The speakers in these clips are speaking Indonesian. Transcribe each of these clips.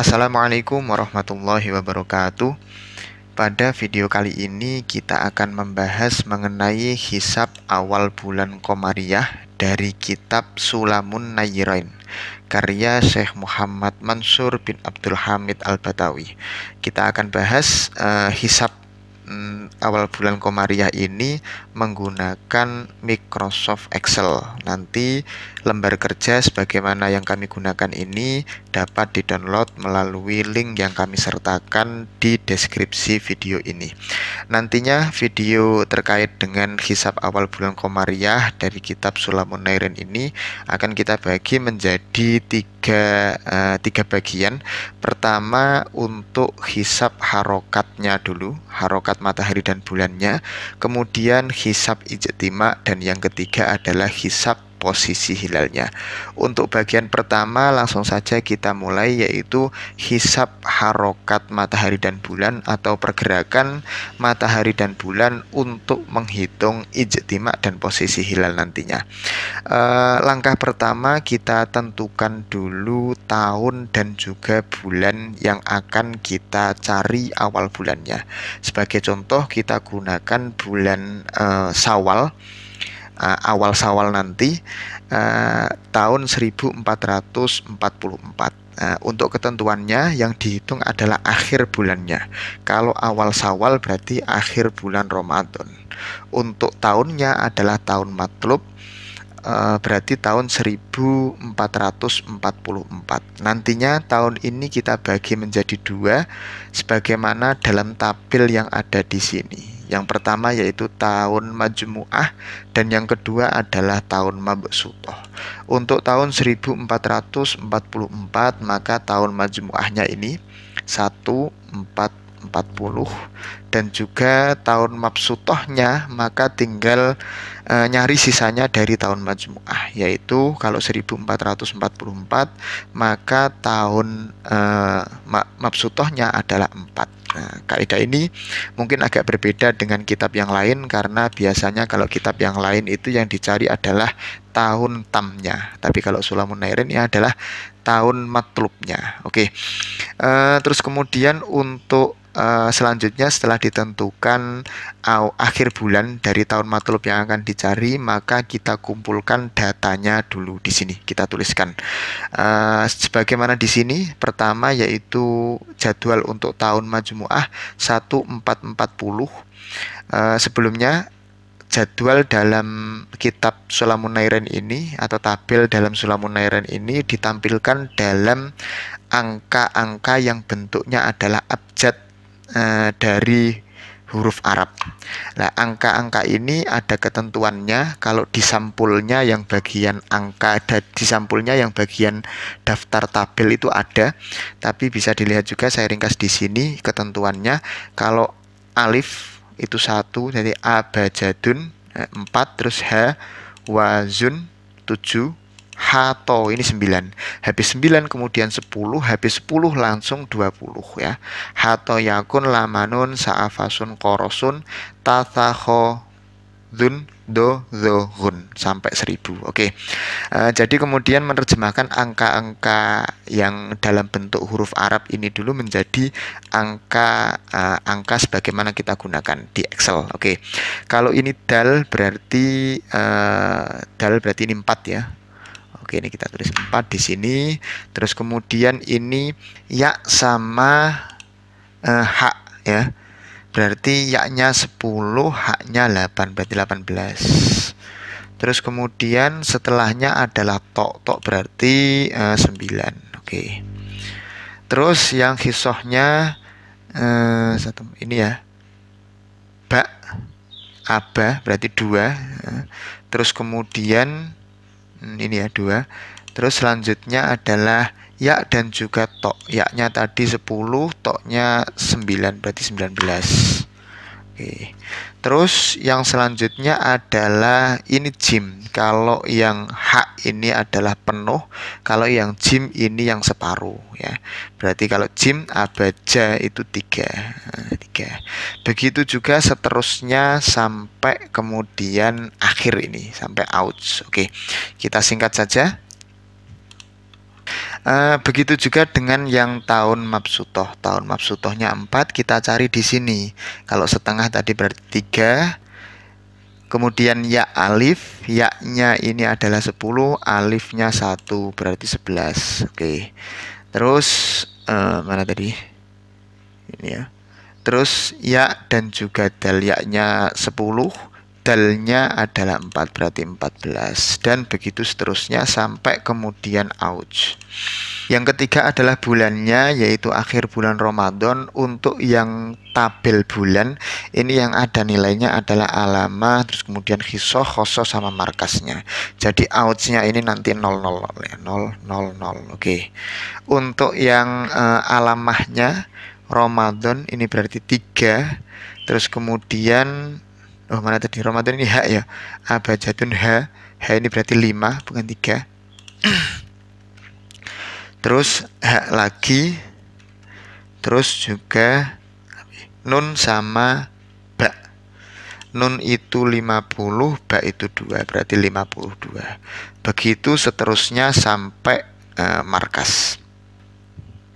Assalamualaikum warahmatullahi wabarakatuh. Pada video kali ini kita akan membahas mengenai hisab awal bulan Qomariyah dari kitab Sulamun Nayirain karya Syekh Muhammad Mansur bin Abdul Hamid Al-Batawi. Kita akan bahas hisab awal bulan Qomariyah ini menggunakan Microsoft Excel. Nanti lembar kerja sebagaimana yang kami gunakan ini dapat didownload melalui link yang kami sertakan di deskripsi video ini. Nantinya video terkait dengan hisab awal bulan Qomariyah dari kitab Sulamun Nayirain ini akan kita bagi menjadi tiga bagian. Pertama untuk hisab harokatnya dulu, harokat matahari dan bulannya, kemudian hisab ijtima, dan yang ketiga adalah hisab posisi hilalnya. Untuk bagian pertama langsung saja kita mulai, yaitu hisab harokat matahari dan bulan atau pergerakan matahari dan bulan untuk menghitung ijtima dan posisi hilal nantinya. Langkah pertama kita tentukan dulu tahun dan juga bulan yang akan kita cari awal bulannya. Sebagai contoh kita gunakan bulan Syawal, awal Syawal nanti tahun 1444. Untuk ketentuannya yang dihitung adalah akhir bulannya. Kalau awal Syawal berarti akhir bulan Ramadan. Untuk tahunnya adalah tahun matlub, berarti tahun 1444. Nantinya tahun ini kita bagi menjadi dua sebagaimana dalam tabel yang ada di sini. Yang pertama yaitu tahun Majmu'ah dan yang kedua adalah tahun Mabsutoh. Untuk tahun 1444 maka tahun Majmu'ahnya ini 1440 dan juga tahun Mabsutohnya maka tinggal nyari sisanya dari tahun Majmu'ah, yaitu kalau 1444 maka tahun Mabsutohnya adalah 4. Nah, kaidah ini mungkin agak berbeda dengan kitab yang lain karena biasanya kalau kitab yang lain itu yang dicari adalah tahun tamnya, tapi kalau Sulamun Nayirain ini adalah tahun matlubnya. Oke. Terus kemudian untuk selanjutnya setelah ditentukan akhir bulan dari tahun matlub yang akan dicari, maka kita kumpulkan datanya dulu di sini. Kita tuliskan sebagaimana di sini. Pertama yaitu jadwal untuk tahun Majmu'ah 1440. Sebelumnya jadwal dalam kitab Sulamun Nayirain ini atau tabel dalam Sulamun Nayirain ini ditampilkan dalam angka-angka yang bentuknya adalah abjad dari huruf Arab. Nah, angka-angka ini ada ketentuannya. Kalau di sampulnya yang bagian angka, ada di sampulnya yang bagian daftar tabel itu ada, tapi bisa dilihat juga saya ringkas di sini ketentuannya. Kalau alif itu 1, jadi abajadun 4, terus ha wazun 7, hato ini 9. Habis 9 kemudian 10, habis 10 langsung 20 ya. Hato yakun lamanun sa'afasun korosun tathakhudun dohun sampai 1000. Oke. Jadi kemudian menerjemahkan angka-angka yang dalam bentuk huruf Arab ini dulu menjadi angka sebagaimana kita gunakan di Excel. Oke. Kalau ini dal berarti ini 4 ya. Oke, ini kita tulis 4 di sini. Terus kemudian ini ya sama hak ya. Berarti yaknya 10, haknya 8, berarti 18. Terus kemudian setelahnya adalah tok berarti 9. Oke. Terus yang hisohnya ini ya. Ba, aba berarti 2. Terus kemudian ini ya 2. Terus selanjutnya adalah ya dan juga tok. Yaknya tadi 10, toknya 9 berarti 19. Oke. Terus yang selanjutnya adalah ini jim. Kalau yang hak ini adalah penuh, kalau yang jim ini yang separuh ya. Berarti kalau jim abaja itu 3. Begitu juga seterusnya sampai kemudian akhir ini sampai outs. Oke. Kita singkat saja. Begitu juga dengan yang tahun Mabsutoh. Tahun Mabsutohnya 4, kita cari di sini. Kalau setengah tadi berarti 3. Kemudian ya alif, ya-nya ini adalah 10, alifnya 1, berarti 11. Oke. Terus mana tadi? Ini ya. Terus ya dan juga dal, ya-nya 10, dalnya adalah 4, berarti 14, dan begitu seterusnya sampai kemudian auj. Yang ketiga adalah bulannya, yaitu akhir bulan Ramadan. Untuk yang tabel bulan ini yang ada nilainya adalah alamah, terus kemudian khisoh, khosoh, sama markasnya. Jadi auj-nya ini nanti 00 ya, 000. Oke. Untuk yang alamahnya Ramadan ini berarti 3. Terus kemudian mana tadi? Ramadan ini H ya. Abjadun H. H ini berarti 5, bukan 3. Terus H lagi. Terus juga nun sama ba. Nun itu 50, ba itu 2, berarti 52. Begitu seterusnya sampai markas.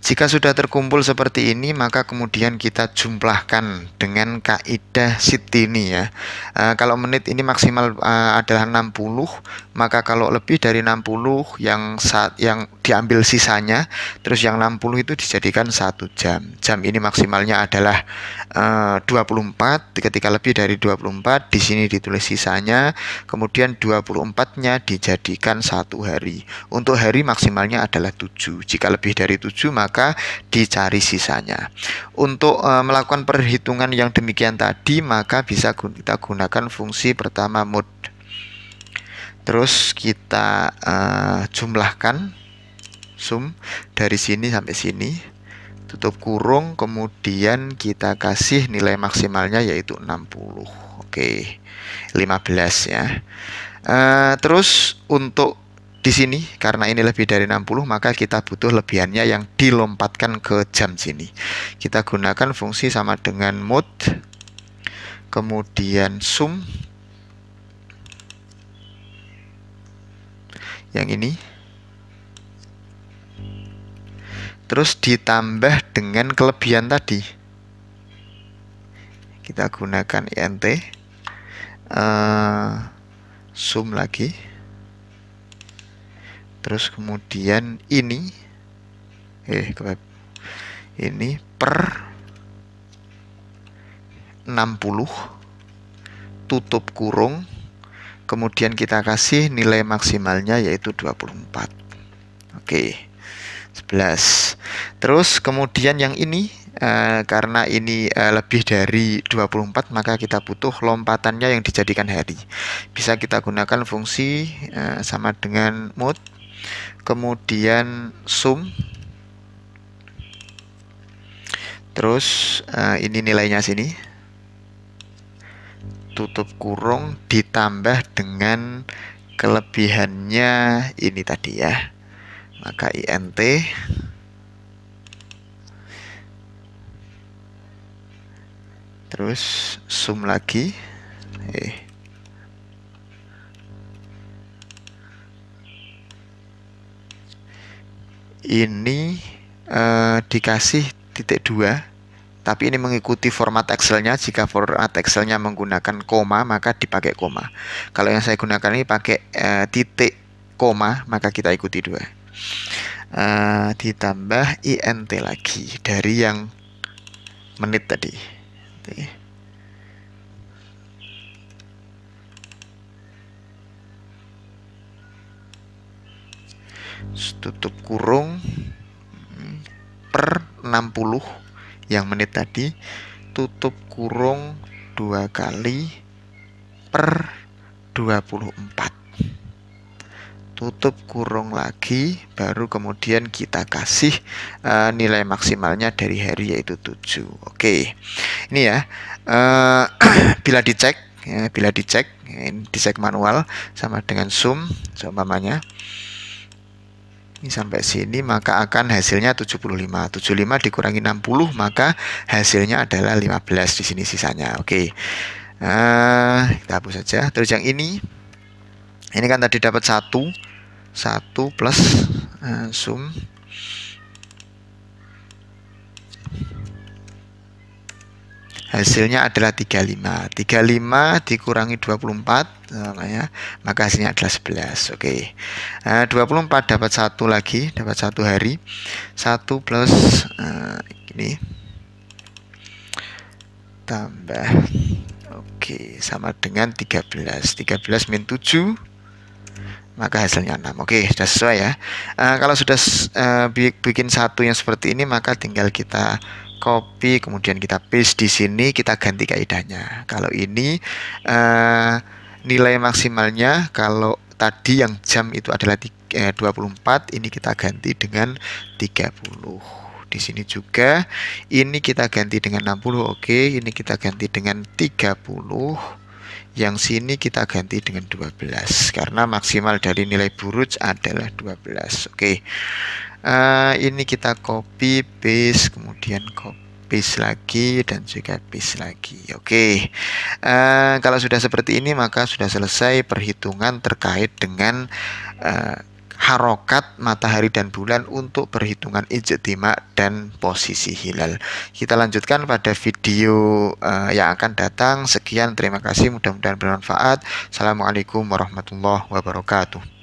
Jika sudah terkumpul seperti ini, maka kemudian kita jumlahkan dengan kaidah Sitini ya. Kalau menit ini maksimal adalah 60, maka kalau lebih dari 60 yang diambil sisanya, terus yang 60 itu dijadikan 1 jam. Jam ini maksimalnya adalah 24, ketika lebih dari 24 di sini ditulis sisanya, kemudian 24-nya dijadikan 1 hari. Untuk hari maksimalnya adalah 7. Jika lebih dari 7 maka dicari sisanya. Untuk melakukan perhitungan yang demikian tadi, maka bisa kita gunakan fungsi pertama mod. Terus kita jumlahkan, sum dari sini sampai sini, tutup kurung, kemudian kita kasih nilai maksimalnya yaitu 60. Oke, 15 ya. Terus untuk di sini karena ini lebih dari 60, maka kita butuh lebihannya yang dilompatkan ke jam sini. Kita gunakan fungsi sama dengan mod, kemudian sum yang ini, terus ditambah dengan kelebihan tadi. Kita gunakan int, sum lagi, terus kemudian ini per 60, tutup kurung, kemudian kita kasih nilai maksimalnya yaitu 24. Oke, 11. Terus kemudian yang ini karena ini lebih dari 24, maka kita butuh lompatannya yang dijadikan hari. Bisa kita gunakan fungsi sama dengan mod, kemudian sum, terus ini nilainya sini, tutup kurung, ditambah dengan kelebihannya ini tadi ya, maka int, terus sum lagi, ini dikasih titik 2, tapi ini mengikuti format Excelnya. Jika format Excelnya menggunakan koma, maka dipakai koma. Kalau yang saya gunakan ini pakai titik koma, maka kita ikuti 2. Ditambah int lagi dari yang menit tadi. Tutup kurung per 60 yang menit tadi, tutup kurung 2 kali per 24, tutup kurung lagi, baru kemudian kita kasih nilai maksimalnya dari hari yaitu 7. Oke, ini ya. Bila dicek dicek manual sama dengan sum seumpamanya ini sampai sini, maka akan hasilnya 75. 75 dikurangi 60, maka hasilnya adalah 15 di sini sisanya. Oke. Kita hapus saja. Terus yang ini kan tadi dapat 1 plus sum Hasilnya adalah 35. 35 dikurangi 24 ya, maka hasilnya adalah 11. Oke. Nah, 24 dapat satu lagi, dapat satu hari. 1 plus ini tambah, oke, sama dengan 13. 13 min 7, maka hasilnya 6. Oke, sudah sesuai ya. Kalau sudah bikin satu yang seperti ini, maka tinggal kita copy, kemudian kita paste di sini, kita ganti kaidahnya. Kalau ini nilai maksimalnya, kalau tadi yang jam itu adalah 24, ini kita ganti dengan 30. Di sini juga ini kita ganti dengan 60. Oke, ini kita ganti dengan 30. Yang sini kita ganti dengan 12 karena maksimal dari nilai buruj adalah 12. Oke. Ini kita copy paste, kemudian copy paste lagi dan juga paste lagi. Oke. Kalau sudah seperti ini, maka sudah selesai perhitungan terkait dengan harokat matahari dan bulan untuk perhitungan ijtima dan posisi hilal. Kita lanjutkan pada video yang akan datang. Sekian, terima kasih, mudah-mudahan bermanfaat. Assalamualaikum warahmatullahi wabarakatuh.